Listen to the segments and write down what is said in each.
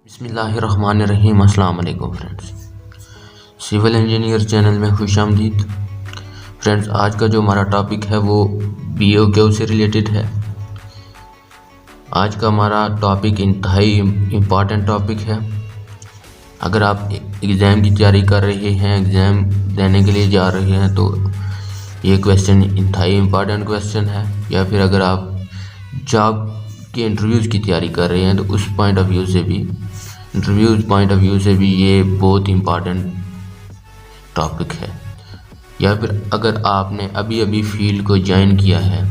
बिस्मिल्लाहिर्रहमानिर्रहीम। अस्सलाम वालेकुम फ्रेंड्स, सिविल इंजीनियर चैनल में खुशामदीद। फ्रेंड्स, आज का जो हमारा टॉपिक है वो BOQ से रिलेटेड है। आज का हमारा टॉपिक इंतहाई इम्पॉर्टेंट टॉपिक है। अगर आप एग्ज़ाम की तैयारी कर रहे हैं, एग्ज़ाम देने के लिए जा रहे हैं, तो ये क्वेश्चन इंतहाई इम्पॉर्टेंट क्वेश्चन है। या फिर अगर आप जॉब के इंटरव्यूज़ की तैयारी कर रहे हैं तो उस पॉइंट ऑफ व्यू से भी ये बहुत इम्पॉर्टेंट टॉपिक है। या फिर अगर आपने अभी फील्ड को ज्वाइन किया है,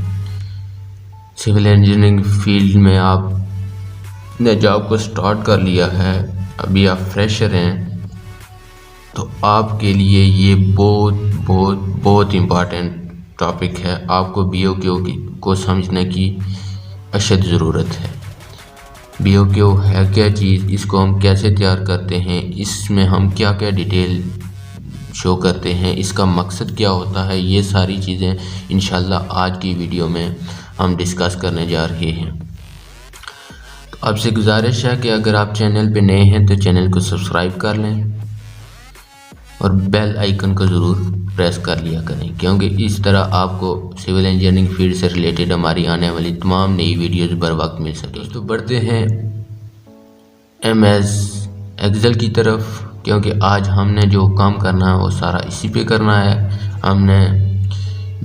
सिविल इंजीनियरिंग फील्ड में आपने जॉब को स्टार्ट कर लिया है, अभी आप फ्रेशर हैं, तो आपके लिए ये बहुत इम्पॉर्टेंट टॉपिक है। आपको BOQ को समझने की अशद ज़रूरत है। BOQ है क्या चीज़, इसको हम कैसे तैयार करते हैं, इसमें हम क्या क्या डिटेल शो करते हैं, इसका मकसद क्या होता है, ये सारी चीज़ें इंशाल्लाह आज की वीडियो में हम डिस्कस करने जा रहे हैं। तो आपसे गुजारिश है कि अगर आप चैनल पे नए हैं तो चैनल को सब्सक्राइब कर लें और बेल आइकन को ज़रूर प्रेस कर लिया करें, क्योंकि इस तरह आपको सिविल इंजीनियरिंग फील्ड से रिलेटेड हमारी आने वाली तमाम नई वीडियोज़ बर वक्त मिल सके। तो बढ़ते हैं MS एक्सेल की तरफ, क्योंकि आज हमने जो काम करना है वो सारा इसी पे करना है। हमने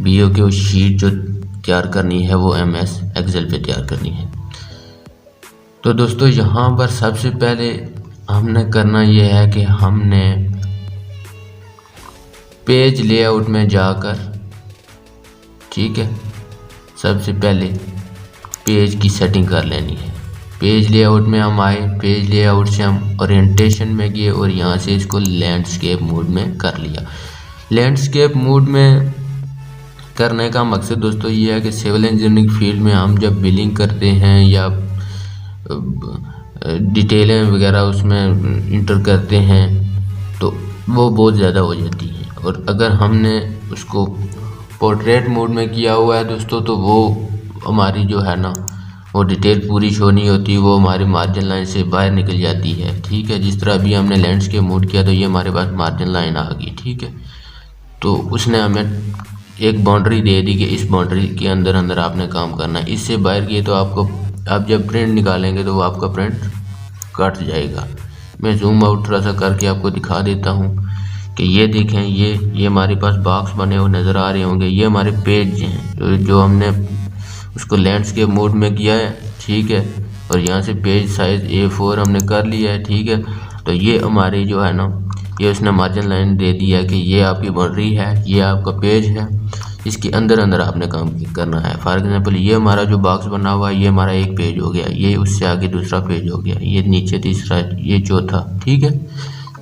BOQ शीट जो तैयार करनी है वो MS एक्सेल पे तैयार करनी है। तो दोस्तों, यहाँ पर सबसे पहले हमने करना ये है कि हमने पेज लेआउट में जाकर, ठीक है, सबसे पहले पेज की सेटिंग कर लेनी है। पेज लेआउट में हम आए, पेज लेआउट से हम ओरिएंटेशन में गए और यहाँ से इसको लैंडस्केप मोड में कर लिया। लैंडस्केप मोड में करने का मकसद दोस्तों ये है कि सिविल इंजीनियरिंग फील्ड में हम जब बिलिंग करते हैं या डिटेलें वगैरह उसमें इंटर करते हैं तो वो बहुत ज़्यादा हो जाती है। और अगर हमने उसको पोर्ट्रेट मोड में किया हुआ है दोस्तों, तो वो हमारी जो है ना वो डिटेल पूरी शो नहीं होती, वो हमारी मार्जिन लाइन से बाहर निकल जाती है। ठीक है, जिस तरह अभी हमने लैंडस्केप मोड किया तो ये हमारे पास मार्जिन लाइन आ गई। ठीक है, तो उसने हमें एक बाउंड्री दे दी कि इस बाउंड्री के अंदर आपने काम करना है। इससे बाहर किए तो आप जब प्रिंट निकालेंगे तो वो आपका प्रिंट कट जाएगा। मैं जूम आउट थोड़ा सा करके आपको दिखा देता हूँ कि ये देखें, ये हमारे पास बॉक्स बने हुए नज़र आ रहे होंगे। ये हमारे पेज हैं जो हमने उसको लैंडस्केप मोड में किया है। ठीक है, और यहाँ से पेज साइज़ A4 हमने कर लिया है। ठीक है, तो ये हमारी जो है ना, ये उसने मार्जिन लाइन दे दिया कि ये आपकी बाउंड्री है, ये आपका पेज है, इसके अंदर आपने काम करना है। फॉर एग्जांपल, ये हमारा जो बॉक्स बना हुआ है ये हमारा एक पेज हो गया, ये उससे आगे दूसरा पेज हो गया, ये नीचे तीसरा, ये चौथा। ठीक है,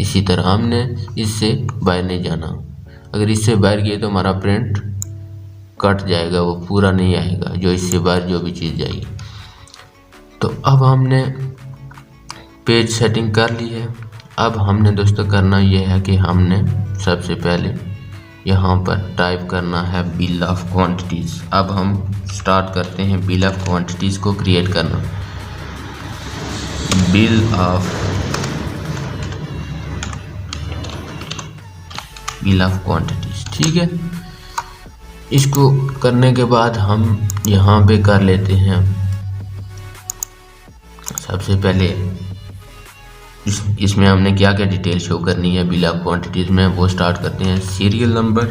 इसी तरह हमने इससे बाहर नहीं जाना। अगर इससे बाहर गए तो हमारा प्रिंट कट जाएगा, वो पूरा नहीं आएगा, जो इससे बाहर जो भी चीज़ जाएगी। तो अब हमने पेज सेटिंग कर ली है। अब हमने दोस्तों करना ये है कि हमने सबसे पहले यहाँ पर टाइप करना है बिल ऑफ क्वांटिटीज़। अब हम स्टार्ट करते हैं बिल ऑफ क्वांटिटीज़ को क्रिएट करना। बिल ऑफ क्वांटिटीज़, ठीक है। इसको करने के बाद हम यहाँ पे कर लेते हैं, सबसे पहले इसमें हमने क्या क्या डिटेल शो करनी है बिल ऑफ क्वांटिटीज़ में, वो स्टार्ट करते हैं। सीरियल नंबर,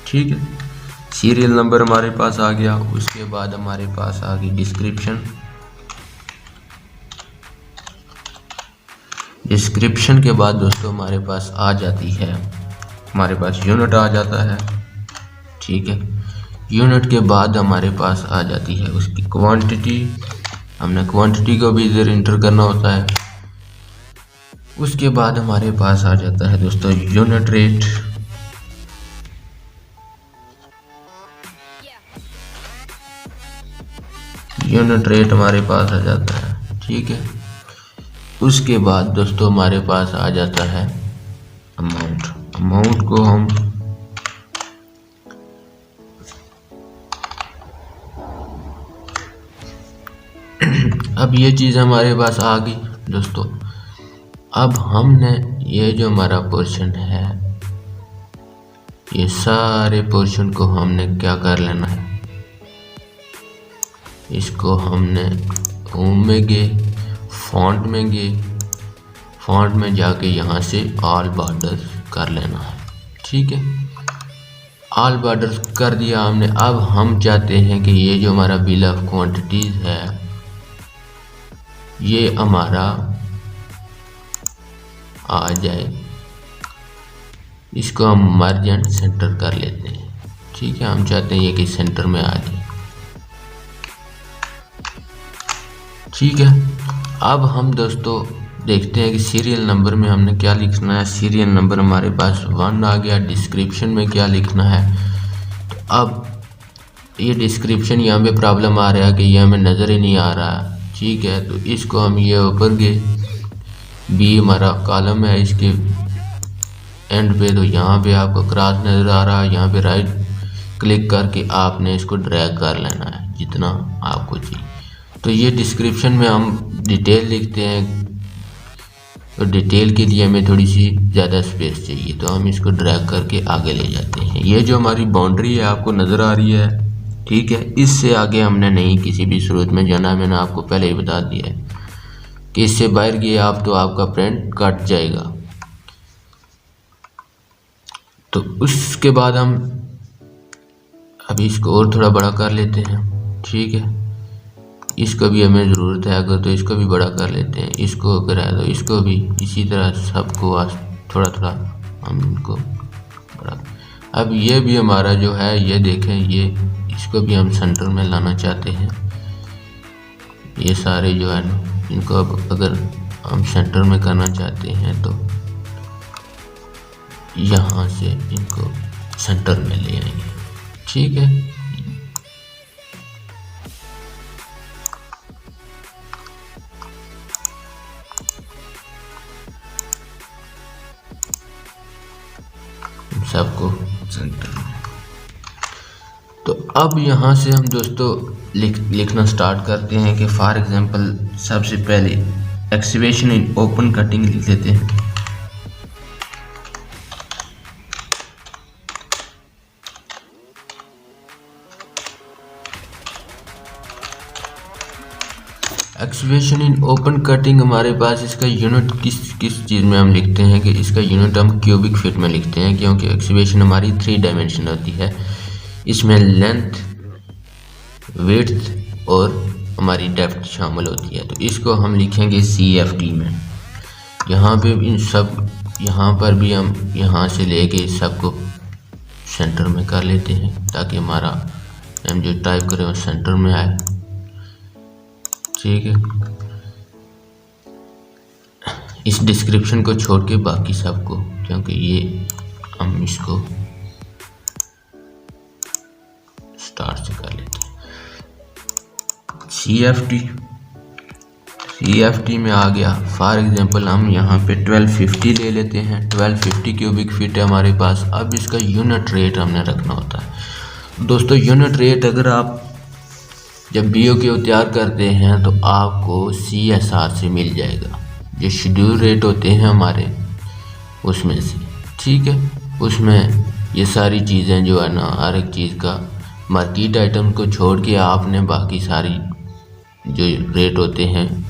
ठीक है, सीरियल नंबर हमारे पास आ गया। उसके बाद हमारे पास आ गई डिस्क्रिप्शन। डिस्क्रिप्शन के बाद दोस्तों हमारे पास आ जाती है, हमारे पास यूनिट आ जाता है। ठीक है, यूनिट के बाद हमारे पास आ जाती है उसकी क्वांटिटी। हमने क्वांटिटी को भी इधर इंटर करना होता है। उसके बाद हमारे पास आ जाता है दोस्तों यूनिट रेट। यूनिट रेट हमारे पास आ जाता है। ठीक है, उसके बाद दोस्तों हमारे पास आ जाता है अमाउंट। अमाउंट को हम अब ये चीज़ हमारे पास आ गई दोस्तों। अब हमने ये जो हमारा पोर्शन है, ये सारे पोर्शन को हमने क्या कर लेना है, इसको हमने होम में गए, फॉन्ट में गए, फॉन्ट में जाके यहाँ से ऑल बॉर्डर कर लेना है। ठीक है, ऑल बॉर्डर कर दिया हमने। अब हम चाहते हैं कि ये जो हमारा बिल ऑफ क्वांटिटीज है ये हमारा आ जाए, इसको हम मर्ज एंड सेंटर कर लेते हैं। ठीक है, हम चाहते हैं ये कि सेंटर में आ जाए। ठीक है, अब हम दोस्तों देखते हैं कि सीरियल नंबर में हमने क्या लिखना है। सीरियल नंबर हमारे पास 1 आ गया। डिस्क्रिप्शन में क्या लिखना है, तो अब ये डिस्क्रिप्शन यहाँ पे प्रॉब्लम आ रहा है कि ये हमें नज़र ही नहीं आ रहा। ठीक है, तो इसको हम ये ऊपर गए, बी हमारा कॉलम है, इसके एंड पे तो यहाँ पे आपको क्रॉस नज़र आ रहा है। यहाँ पे राइट क्लिक करके आपने इसको ड्रैग कर लेना है जितना आपको चाहिए। तो ये डिस्क्रिप्शन में हम डिटेल लिखते हैं, तो डिटेल के लिए हमें थोड़ी सी ज़्यादा स्पेस चाहिए, तो हम इसको ड्रैग करके आगे ले जाते हैं। ये जो हमारी बाउंड्री है आपको नज़र आ रही है। ठीक है, इससे आगे हमने नहीं किसी भी सूरत में जाना। मैंने आपको पहले ही बता दिया है कि इससे बाहर गए आप तो आपका प्रिंट कट जाएगा। तो उसके बाद हम अभी इसको और थोड़ा बड़ा कर लेते हैं। ठीक है, इसको भी हमें ज़रूरत है अगर, तो इसको भी बड़ा कर लेते हैं। इसको अगर है तो इसको भी इसी तरह सबको थोड़ा थोड़ा हम इनको बड़ा। अब ये भी हमारा जो है, ये देखें, ये इसको भी हम सेंटर में लाना चाहते हैं। ये सारे जो है ना, इनको अब अगर हम सेंटर में करना चाहते हैं तो यहाँ से इनको सेंटर में ले आएंगे। ठीक है, सबको सेंटर में। तो अब यहाँ से हम दोस्तों लिखना स्टार्ट करते हैं कि फॉर एग्जांपल सबसे पहले एक्सकैवेशन इन ओपन कटिंग लिख लेते हैं। एक्सकैवेशन इन ओपन कटिंग हमारे पास इसका यूनिट किस चीज़ में हम लिखते हैं कि इसका यूनिट हम क्यूबिक फीट में लिखते हैं, क्योंकि एक्सकैवेशन हमारी 3 डायमेंशन होती है। इसमें लेंथ, विड्थ और हमारी डेप्थ शामिल होती है। तो इसको हम लिखेंगे CFD में। यहाँ पे इन सब, यहाँ पर भी हम यहाँ से लेके सबको सेंटर में कर लेते हैं ताकि हमारा हम जो टाइप करें वो सेंटर में आए। ठीक है, इस डिस्क्रिप्शन को छोड़ के बाकी सबको, क्योंकि ये हम इसको स्टार्ट से कर लेते हैं। CFD में आ गया। फॉर एग्जांपल हम यहाँ पे 1250 ले लेते हैं। 1250 क्यूबिक फीट है हमारे पास। अब इसका यूनिट रेट हमने रखना होता है। दोस्तों यूनिट रेट अगर आप जब BOQ तैयार करते हैं तो आपको CSR से मिल जाएगा, जो शेड्यूल रेट होते हैं हमारे उसमें से। ठीक है, उसमें ये सारी चीज़ें जो है ना, हर एक चीज़ का मार्केट आइटम को छोड़ के आपने बाकी सारी जो रेट होते हैं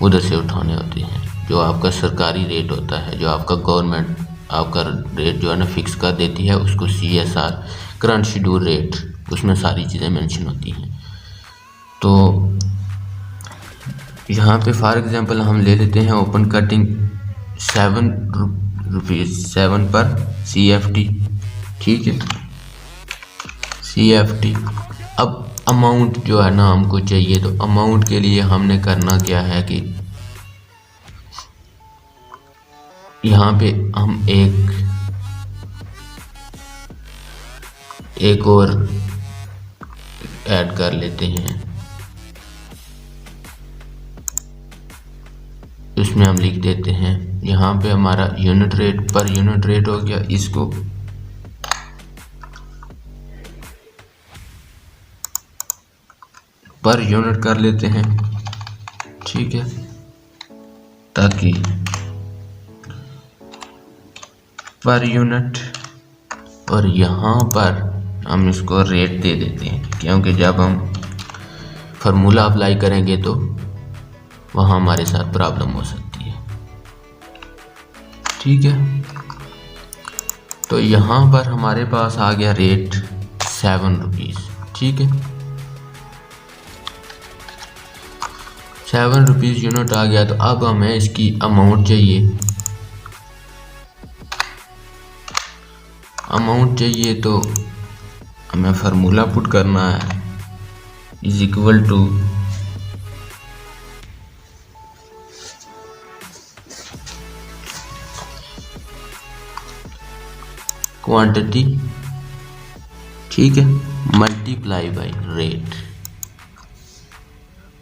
उधर से उठाने होते हैं। जो आपका सरकारी रेट होता है, जो आपका गवर्नमेंट आपका रेट जो है ना फिक्स कर देती है, उसको CSR करंट शेड्यूल रेट, उसमें सारी चीज़ें मेंशन होती हैं। तो यहाँ पे फॉर एग्जांपल हम ले लेते हैं ओपन कटिंग 7 पर CFD। ठीक है, CFD। अब अमाउंट जो है ना हमको चाहिए, तो अमाउंट के लिए हमने करना क्या है कि यहाँ पे हम एक और ऐड कर लेते हैं। इसमें हम लिख देते हैं, यहाँ पे हमारा unit rate per unit rate हो गया, इसको पर यूनिट कर लेते हैं। ठीक है, ताकि पर यूनिट, और यहाँ पर हम इसको रेट दे देते हैं, क्योंकि जब हम फार्मूला अप्लाई करेंगे तो वहाँ हमारे साथ प्रॉब्लम हो सकती है। ठीक है, तो यहाँ पर हमारे पास आ गया रेट 7 रुपीज़। ठीक है, 7 रुपीज़ यूनिट आ गया। तो अब हमें इसकी अमाउंट चाहिए, तो हमें फार्मूला पुट करना है, इज इक्वल टू क्वांटिटी, ठीक है, मल्टीप्लाई बाय रेट।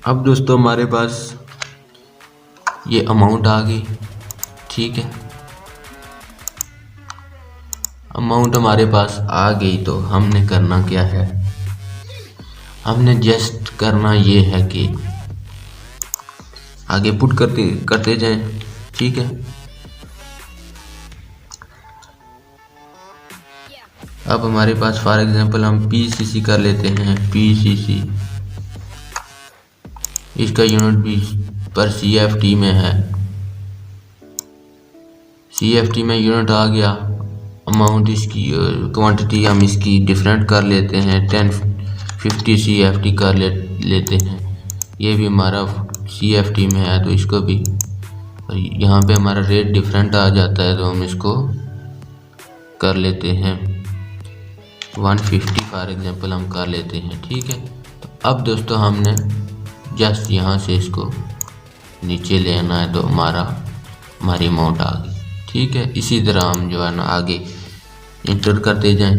अब दोस्तों हमारे पास ये अमाउंट आ गई। ठीक है, अमाउंट हमारे पास आ गई, तो हमने करना क्या है, हमने जस्ट करना ये है कि आगे पुट करते जाएं। ठीक है, अब हमारे पास फॉर एग्जांपल हम PCC कर लेते हैं। PCC इसका यूनिट भी पर CFT में है, CFT में यूनिट आ गया। अमाउंट इसकी क्वांटिटी हम इसकी डिफरेंट कर लेते हैं, 1050 CFT कर लेते हैं। ये भी हमारा CFT में है, तो इसको भी, यहाँ पे हमारा रेट डिफरेंट आ जाता है, तो हम इसको कर लेते हैं 150 फॉर एग्जांपल हम कर लेते हैं। ठीक है, तो अब दोस्तों हमने जस्ट यहाँ से इसको नीचे ले आना है, तो हमारी अमाउंट आ गई। ठीक है, इसी तरह हम जो है ना आगे इंटर करते जाएं।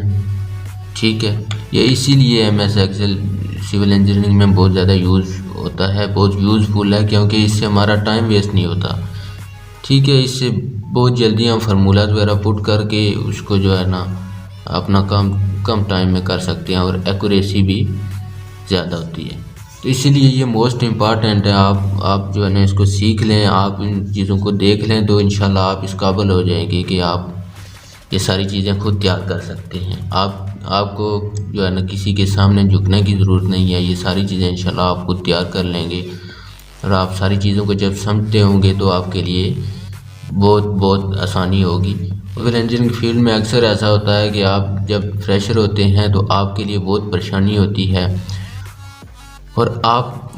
ठीक है, ये इसीलिए MS एक्सेल सिविल इंजीनियरिंग में बहुत ज़्यादा यूज़ होता है, बहुत यूज़फुल है, क्योंकि इससे हमारा टाइम वेस्ट नहीं होता। ठीक है, इससे बहुत जल्दी हम फार्मूला वगैरह पुट करके उसको जो है ना अपना काम कम टाइम में कर सकते हैं, और एक्यूरेसी भी ज़्यादा होती है। तो इसीलिए ये मोस्ट इम्पॉर्टेंट है। आप जो है ना इसको सीख लें, आप इन चीज़ों को देख लें, तो इंशाल्लाह आप इस काबिल हो जाएंगे कि आप ये सारी चीज़ें खुद तैयार कर सकते हैं। आपको जो है ना किसी के सामने झुकने की ज़रूरत नहीं है, ये सारी चीज़ें इंशाल्लाह आप खुद तैयार कर लेंगे, और आप सारी चीज़ों को जब समझते होंगे तो आपके लिए बहुत आसानी होगी। सिविल इंजीनियरिंग फील्ड में अक्सर ऐसा होता है कि आप जब फ्रेशर होते हैं तो आपके लिए बहुत परेशानी होती है, और आप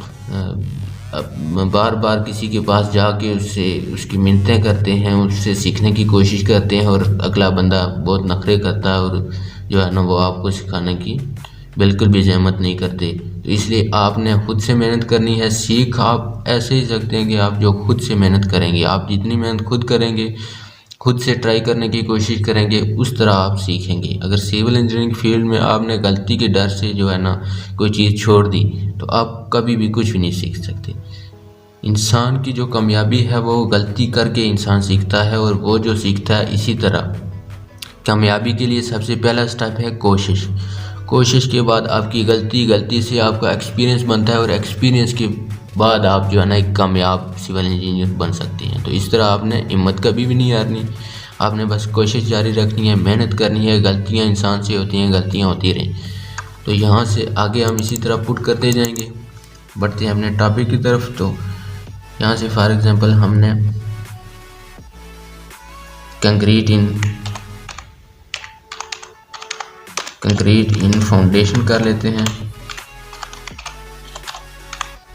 बार बार किसी के पास जाके उसकी मिन्नतें करते हैं, उससे सीखने की कोशिश करते हैं, और अगला बंदा बहुत नखरे करता है, और जो है ना वो आपको सिखाने की बिल्कुल भी जहमत नहीं करते। तो इसलिए आपने खुद से मेहनत करनी है। सीख आप ऐसे ही सकते हैं कि आप जो खुद से मेहनत करेंगे, आप जितनी मेहनत खुद करेंगे, खुद से ट्राई करने की कोशिश करेंगे, उस तरह आप सीखेंगे। अगर सिविल इंजीनियरिंग फील्ड में आपने गलती के डर से जो है ना कोई चीज़ छोड़ दी, तो आप कभी भी कुछ भी नहीं सीख सकते। इंसान की जो कामयाबी है वो गलती करके इंसान सीखता है, और वो जो सीखता है इसी तरह कामयाबी के लिए सबसे पहला स्टेप है कोशिश। कोशिश के बाद आपकी गलती से आपका एक्सपीरियंस बनता है, और एक्सपीरियंस के बाद आप जो है ना एक कामयाब सिविल इंजीनियर बन सकते हैं। तो इस तरह आपने हिम्मत कभी भी नहीं हारनी, आपने बस कोशिश जारी रखनी है, मेहनत करनी है। गलतियां इंसान से होती हैं, गलतियां होती रहें। तो यहाँ से आगे हम इसी तरह पुट करते जाएंगे, बढ़ते हैं अपने टॉपिक की तरफ। तो यहाँ से फॉर एग्जांपल हमने कंक्रीट इन फाउंडेशन कर लेते हैं।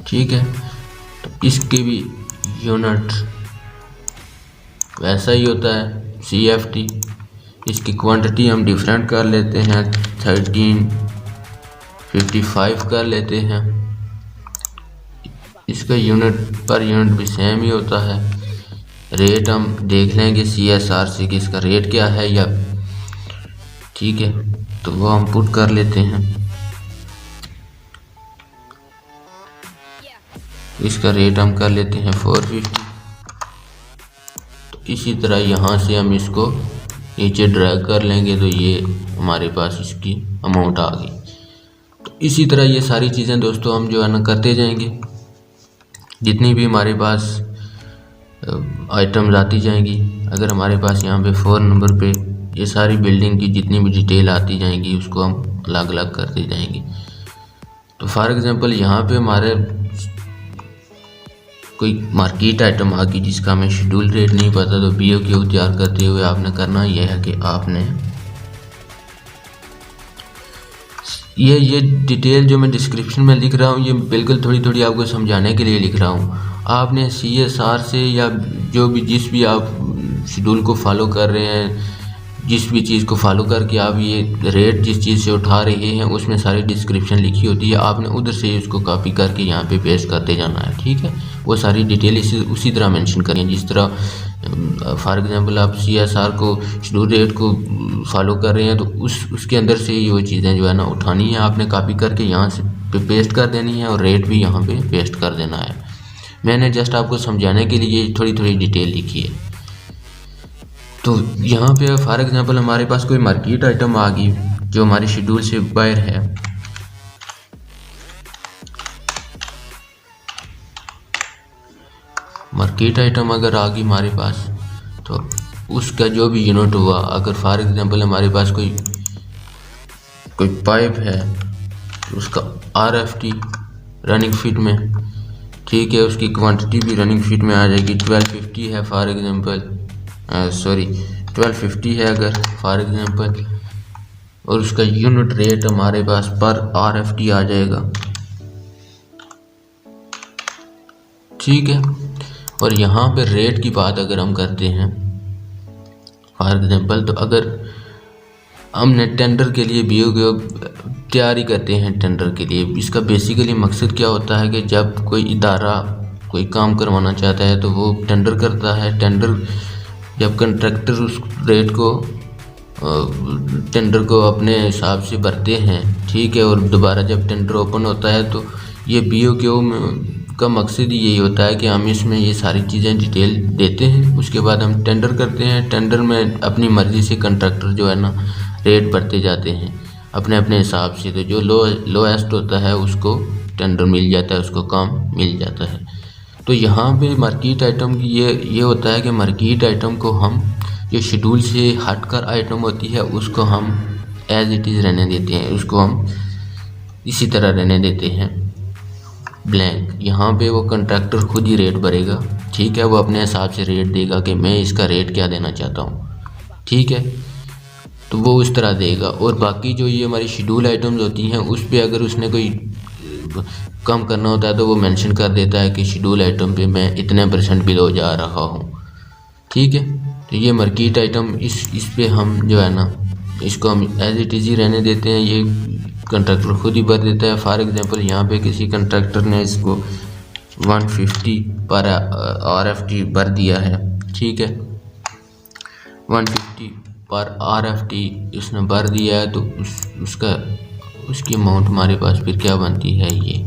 ठीक है, तो इसके भी यूनिट वैसा ही होता है CFT। इसकी क्वांटिटी हम डिफरेंट कर लेते हैं, 1355 कर लेते हैं। इसका यूनिट पर यूनिट भी सेम ही होता है। रेट हम देख लेंगे CSR से कि इसका रेट क्या है, या ठीक है, तो वो हम पुट कर लेते हैं। इसका रेट हम कर लेते हैं 450। तो इसी तरह यहाँ से हम इसको नीचे ड्रैग कर लेंगे, तो ये हमारे पास इसकी अमाउंट आ गई। तो इसी तरह ये सारी चीज़ें दोस्तों हम जो है ना करते जाएंगे। जितनी भी हमारे पास आइटम्स आती जाएंगी अगर हमारे पास यहाँ पे 4 नंबर पे ये सारी बिल्डिंग की जितनी भी डिटेल आती जाएंगी उसको हम अलग अलग करते जाएंगे। तो फॉर एग्जांपल यहाँ पे हमारे कोई मार्केट आइटम आ गई जिसका हमें शेड्यूल रेट नहीं पता, तो BOQ तैयार करते हुए आपने करना यह है कि आपने ये डिटेल जो मैं डिस्क्रिप्शन में लिख रहा हूँ ये बिल्कुल थोड़ी थोड़ी आपको समझाने के लिए लिख रहा हूँ। आपने CSR से या जो भी जिस भी आप शेड्यूल को फॉलो कर रहे हैं, जिस भी चीज़ को फॉलो करके आप ये रेट जिस चीज़ से उठा रहे हैं उसमें सारी डिस्क्रिप्शन लिखी होती है, आपने उधर से उसको कॉपी करके यहाँ पे पेस्ट करते जाना है। ठीक है, वो सारी डिटेल उसी तरह मेंशन करें जिस तरह फॉर एग्जांपल आप CSR को शेड्यूल रेट को फॉलो कर रहे हैं तो उसके अंदर से ही वो चीज़ें जो है ना उठानी है, आपने कॉपी करके यहाँ से पेस्ट कर देनी है और रेट भी यहाँ पे पेस्ट कर देना है। मैंने जस्ट आपको समझाने के लिए थोड़ी थोड़ी डिटेल लिखी है। तो यहाँ पे फॉर एग्जांपल हमारे पास कोई मार्केट आइटम आ गई जो हमारे शेड्यूल से बाहर है, मार्केट आइटम अगर आ गई हमारे पास तो उसका जो भी यूनिट हुआ, अगर फॉर एग्जांपल हमारे पास कोई पाइप है तो उसका RFT रनिंग फीट में, ठीक है, उसकी क्वांटिटी भी रनिंग फीट में आ जाएगी। 1250 है फॉर एग्जांपल, 1250 है अगर फॉर एग्जांपल, और उसका यूनिट रेट हमारे पास पर RFT आ जाएगा। ठीक है, और यहाँ पे रेट की बात अगर हम करते हैं फॉर एग्जांपल, तो अगर हमने टेंडर के लिए BOQ तैयारी करते हैं टेंडर के लिए, इसका बेसिकली मकसद क्या होता है कि जब कोई इदारा कोई काम करवाना चाहता है तो वो टेंडर करता है। टेंडर जब कंट्रैक्टर उस रेट को टेंडर को अपने हिसाब से भरते हैं, ठीक है, और दोबारा जब टेंडर ओपन होता है तो ये BOQ का मकसद ही यही होता है कि हम इसमें ये सारी चीज़ें डिटेल देते हैं, उसके बाद हम टेंडर करते हैं। टेंडर में अपनी मर्ज़ी से कंट्रैक्टर जो है ना रेट भरते जाते हैं अपने अपने हिसाब से, तो जो लोएस्ट होता है उसको टेंडर मिल जाता है, उसको काम मिल जाता है। तो यहाँ पे मार्केट आइटम की ये होता है कि मार्केट आइटम को हम जो शेड्यूल से हटकर आइटम होती है उसको हम एज इट इज़ रहने देते हैं, उसको हम इसी तरह रहने देते हैं ब्लैंक। यहाँ पे वो कंट्रैक्टर खुद ही रेट भरेगा, ठीक है, वो अपने हिसाब से रेट देगा कि मैं इसका रेट क्या देना चाहता हूँ, ठीक है, तो वो उस तरह देगा। और बाकी जो ये हमारी शेड्यूल आइटम्स होती हैं उस पर अगर उसने कोई कम करना होता है तो वो मेंशन कर देता है कि शेड्यूल आइटम पे मैं इतने % बिलो जा रहा हूँ, ठीक है। तो ये मार्केट आइटम इस पे हम जो है ना इसको हम एज इट इज़ ही रहने देते हैं, ये कंट्रैक्टर खुद ही भर देता है। फॉर एग्जांपल यहाँ पे किसी कंट्रैक्टर ने इसको 150 पर RFT भर दिया है, ठीक है, 150 पर RFT इसने भर दिया है, तो उसकी अमाउंट हमारे पास फिर क्या बनती है ये,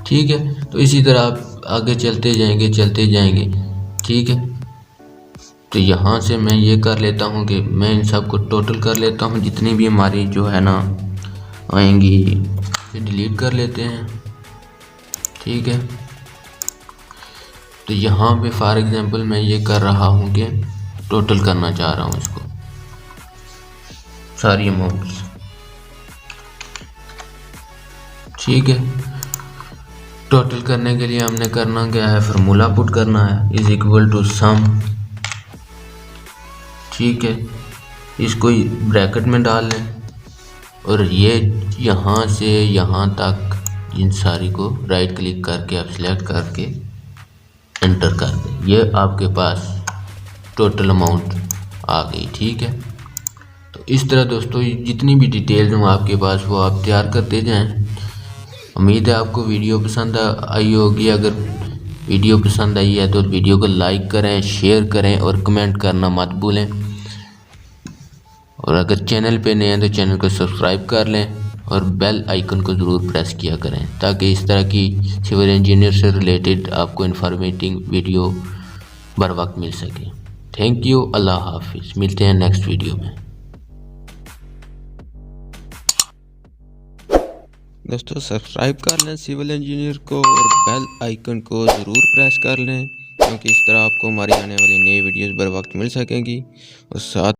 ठीक है। तो इसी तरह आप आगे चलते जाएंगे, ठीक है। तो यहाँ से मैं ये कर लेता हूँ कि मैं इन सब को टोटल कर लेता हूँ, जितनी भी हमारी जो है ना आएंगी डिलीट कर लेते हैं, ठीक है। तो यहाँ पे फॉर एग्जांपल मैं ये कर रहा हूँ कि टोटल करना चाह रहा हूँ इसको सारी अमाउंट्स, ठीक है। टोटल करने के लिए हमने करना क्या है, फार्मूला पुट करना है, इज इक्वल टू सम, ठीक है, इसको ब्रैकेट में डाल लें और ये यहाँ से यहाँ तक इन सारी को राइट क्लिक करके आप सिलेक्ट करके एंटर कर दें, ये आपके पास टोटल अमाउंट आ गई, ठीक है। तो इस तरह दोस्तों जितनी भी डिटेल्स हों आपके पास वो आप तैयार करते जाएं। उम्मीद है आपको वीडियो पसंद आई होगी। अगर वीडियो पसंद आई है तो वीडियो को लाइक करें, शेयर करें और कमेंट करना मत भूलें। और अगर चैनल पे नए हैं तो चैनल को सब्सक्राइब कर लें और बेल आइकन को ज़रूर प्रेस किया करें ताकि इस तरह की सिविल इंजीनियर से रिलेटेड आपको इन्फॉर्मेटिव वीडियो बर वक्त मिल सके। थैंक यू, अल्लाह हाफिज़, मिलते हैं नेक्स्ट वीडियो में। दोस्तों सब्सक्राइब कर लें सिविल इंजीनियर को और बेल आइकन को ज़रूर प्रेस कर लें क्योंकि इस तरह आपको हमारी आने वाली नई वीडियोस बर वक्त मिल सकेंगी। और साथ